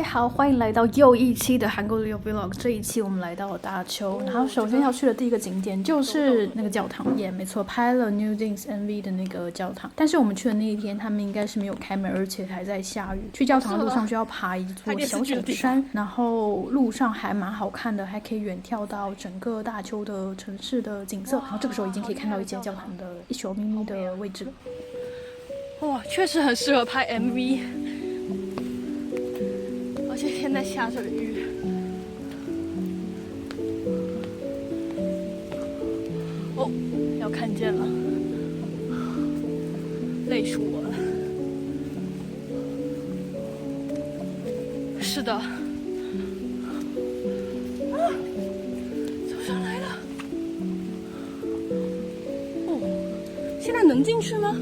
好，欢迎来到又一期的韩国旅游 vlog。这一期我们来到了大邱，然后首先要去的第一个景点就是那个教堂，也没错，拍了 New Jeans MV 的那个教堂。但是我们去的那一天，他们应该是没有开门，而且还在下雨。去教堂的路上就要爬一座小小的山，然后路上还蛮好看的，还可以远眺到整个大邱的城市的景色。然后这个时候已经可以看到一间教堂的一宿咪咪的位置了。哇，确实很适合拍 MV。而且现在下着雨，哦，要看见了，累死我了。是的，走上来了。哦，现在能进去吗？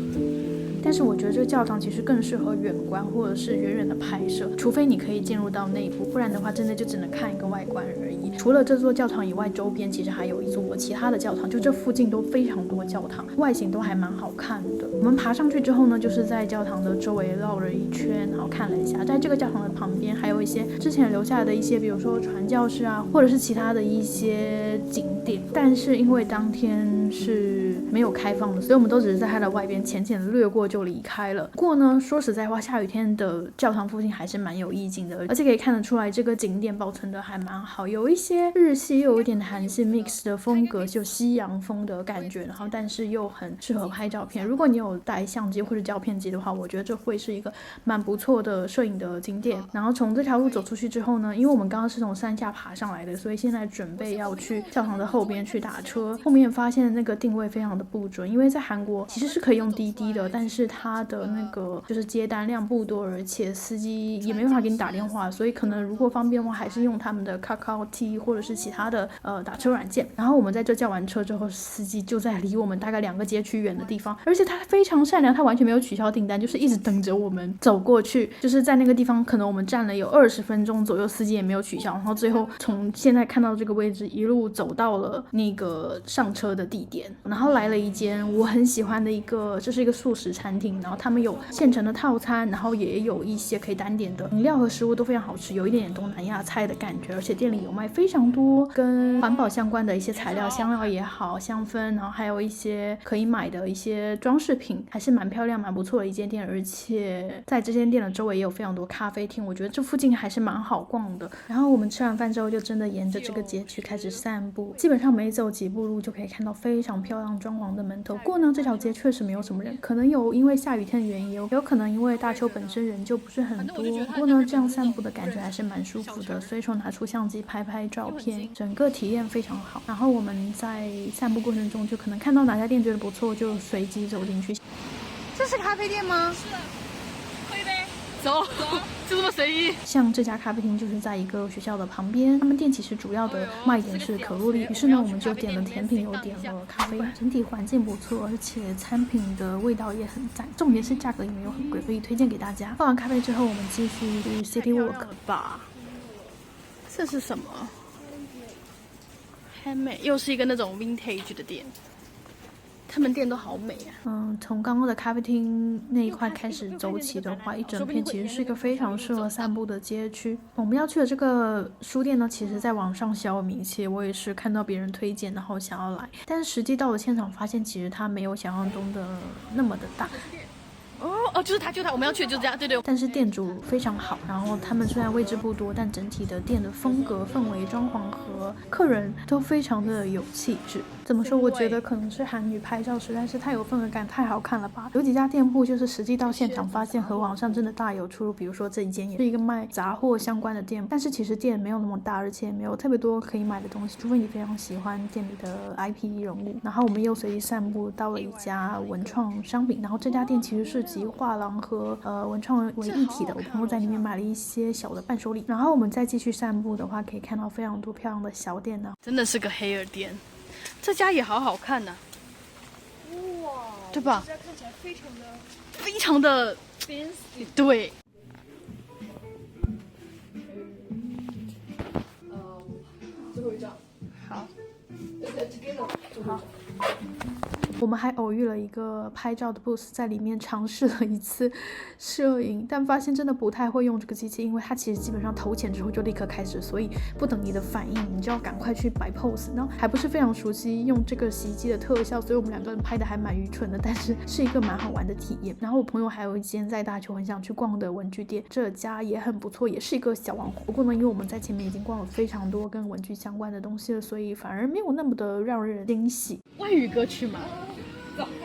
但是我觉得这个教堂其实更适合远观或者是远远的拍摄，除非你可以进入到内部，不然的话真的就只能看一个外观而已。除了这座教堂以外，周边其实还有一座其他的教堂，就这附近都非常多教堂，外形都还蛮好看的。我们爬上去之后呢，就是在教堂的周围绕了一圈，然后看了一下，在这个教堂的旁边还有一些之前留下来的一些，比如说传教士啊，或者是其他的一些景点。但是因为当天是没有开放的，所以我们都只是在它的外边浅浅的掠过就离开了。不过呢，说实在话，下雨天的教堂附近还是蛮有意境的，而且可以看得出来这个景点保存的还蛮好，有一些日系又有一点韩系 mix 的风格，就西洋风的感觉，然后但是又很适合拍照片。如果你有带相机或者胶片机的话，我觉得这会是一个蛮不错的摄影的景点。然后从这条路走出去之后呢，因为我们刚刚是从山下爬上来的，所以现在准备要去教堂的后边去打车。后面发现那个定位非常的不准，因为在韩国其实是可以用滴滴的，但是它的那个就是接单量不多，而且司机也没办法给你打电话，所以可能如果方便的话，还是用他们的 Kakao T 或者是其他的打车软件。然后我们在这叫完车之后，司机就在离我们大概2个街区远的地方，而且他非常善良，他完全没有取消订单，就是一直等着我们走过去。就是在那个地方，可能我们站了有20分钟左右，司机也没有取消，然后最后从现在看到这个位置一路走到了那个上车的地点，然后来了一间我很喜欢的一个，这是一个素食餐厅，然后他们有现成的套餐，然后也有一些可以单点的饮料和食物都非常好吃，有一点点东南亚菜的感觉，而且店里有卖非常多跟环保相关的一些材料，香料也好，香氛，然后还有一些可以买的一些装饰品，还是蛮漂亮蛮不错的一间店。而且在这间店的周围也有非常多咖啡厅，我觉得这附近还是蛮好逛的。然后我们吃完饭之后就真的沿着这个街区开始散步，基本上每走几步路就可以看到非常漂亮装潢的门头。不过呢，这条街确实没有什么人，可能有因为下雨天的原因，有可能因为大邱本身人就不是很多。不过呢，这样散步的感觉还是蛮舒服的，所以说拿出相机拍拍照片，整个体验非常好。然后我们在散步过程中就可能看到哪家店觉得不错，就随机走进去。这是咖啡店吗？是。喝一杯。走，就这么随意。像这家咖啡厅就是在一个学校的旁边，他们店其实主要的卖点是可露丽，于是呢我们就点了甜品，又点了咖啡，整体环境不错，而且餐品的味道也很赞，重点是价格也没有很贵，可以推荐给大家。喝完咖啡之后，我们继续去 City Walk 吧。这是什么 ？Handmade， 又是一个那种 vintage 的店。他们店都好美啊！从刚刚的咖啡厅那一块开始走起的话，一整片其实是一个非常适合散步的街区。我们要去的这个书店呢，其实在网上小有名气，我也是看到别人推荐，然后想要来，但是实际到了现场发现，其实它没有想象中的那么的大。哦，就是他，我们要去的就是这样，对对。但是店主非常好，然后他们虽然位置不多，但整体的店的风格、氛围、装潢和客人都非常的有气质。怎么说？我觉得可能是韩女拍照实在是太有氛围感，太好看了吧。有几家店铺就是实际到现场发现和网上真的大有出入。比如说这一间也是一个卖杂货相关的店，但是其实店没有那么大，而且没有特别多可以买的东西，除非你非常喜欢店里的 IP 人物。然后我们又随意散步到了一家文创商品，然后这家店其实是集画廊和文创为一体的。我朋友在里面买了一些小的伴手礼。然后我们再继续散步的话，可以看到非常多漂亮的小店呢，真的是个黑尔店。这家也好好看呐、哇，对吧？这家看起来非常的 fancy， 对。最后一张，好，好。我们还偶遇了一个拍照的 booth， 在里面尝试了一次摄影，但发现真的不太会用这个机器，因为它其实基本上投钱之后就立刻开始，所以不等你的反应，你就要赶快去摆 pose， 然后还不是非常熟悉用这个洗衣机的特效，所以我们两个人拍的还蛮愚蠢的，但是是一个蛮好玩的体验。然后我朋友还有一间在大邱很想去逛的文具店，这家也很不错，也是一个小网红。不过呢，因为我们在前面已经逛了非常多跟文具相关的东西了，所以反而没有那么的让人惊喜。外语歌曲嘛，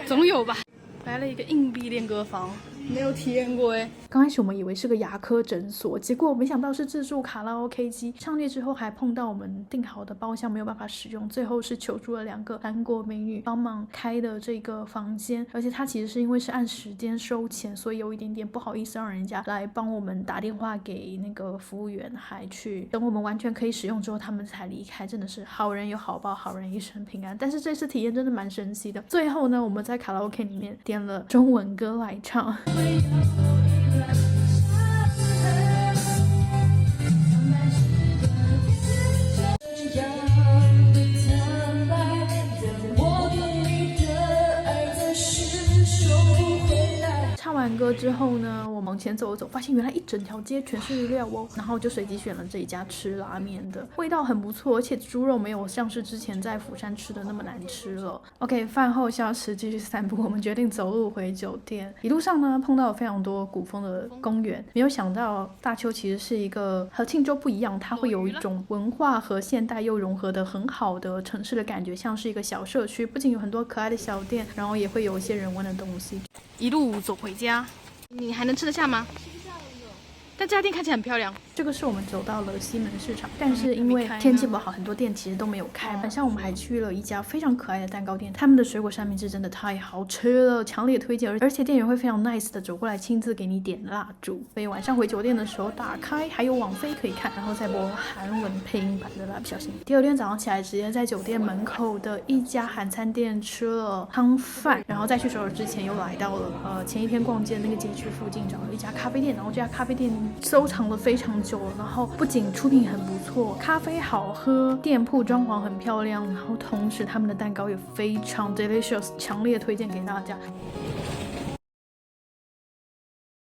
总有吧。来了一个硬币练歌房，没有体验过哎。刚开始我们以为是个牙科诊所，结果没想到是自助卡拉 OK 机。上去之后还碰到我们订好的包厢没有办法使用，最后是求助了2个韩国美女帮忙开的这个房间，而且它其实是因为是按时间收钱，所以有一点点不好意思让人家来帮我们打电话给那个服务员，还去等我们完全可以使用之后他们才离开，真的是好人有好报，好人一生平安。但是这次体验真的蛮神奇的。最后呢，我们在卡拉 OK 里面点了中文歌来唱。唱完歌之后呢，我往前走了走，发现原来一整条街全是日料哦，然后就随机选了这一家吃拉面的，味道很不错，而且猪肉没有像是之前在釜山吃的那么难吃了。OK， 饭后消食继续散步，我们决定走路回酒店。一路上呢，碰到了非常多古风的公园，没有想到大邱其实是一个和庆州不一样，它会有一种文化和现代又融合的很好的城市的感觉，像是一个小社区，不仅有很多可爱的小店，然后也会有一些人文的东西。一路走回家，你还能吃得下吗？但这家店看起来很漂亮。这个是我们走到了西门市场，但是因为天气不好，很多店其实都没有开。晚上我们还去了一家非常可爱的蛋糕店，他们的水果三明治真的太好吃了，强烈推荐。而且店员会非常 nice 的走过来亲自给你点蜡烛，所以晚上回酒店的时候打开还有网飞可以看，然后再播韩文配音版的蜡笔小新。第二天早上起来，直接在酒店门口的一家韩餐店吃了汤饭，然后在去首尔之前又来到了前一天逛街的那个街区附近找了一家咖啡店，然后这家咖啡店收藏了非常久了，然后不仅出品很不错，咖啡好喝，店铺装潢很漂亮，然后同时他们的蛋糕也非常 delicious， 强烈推荐给大家。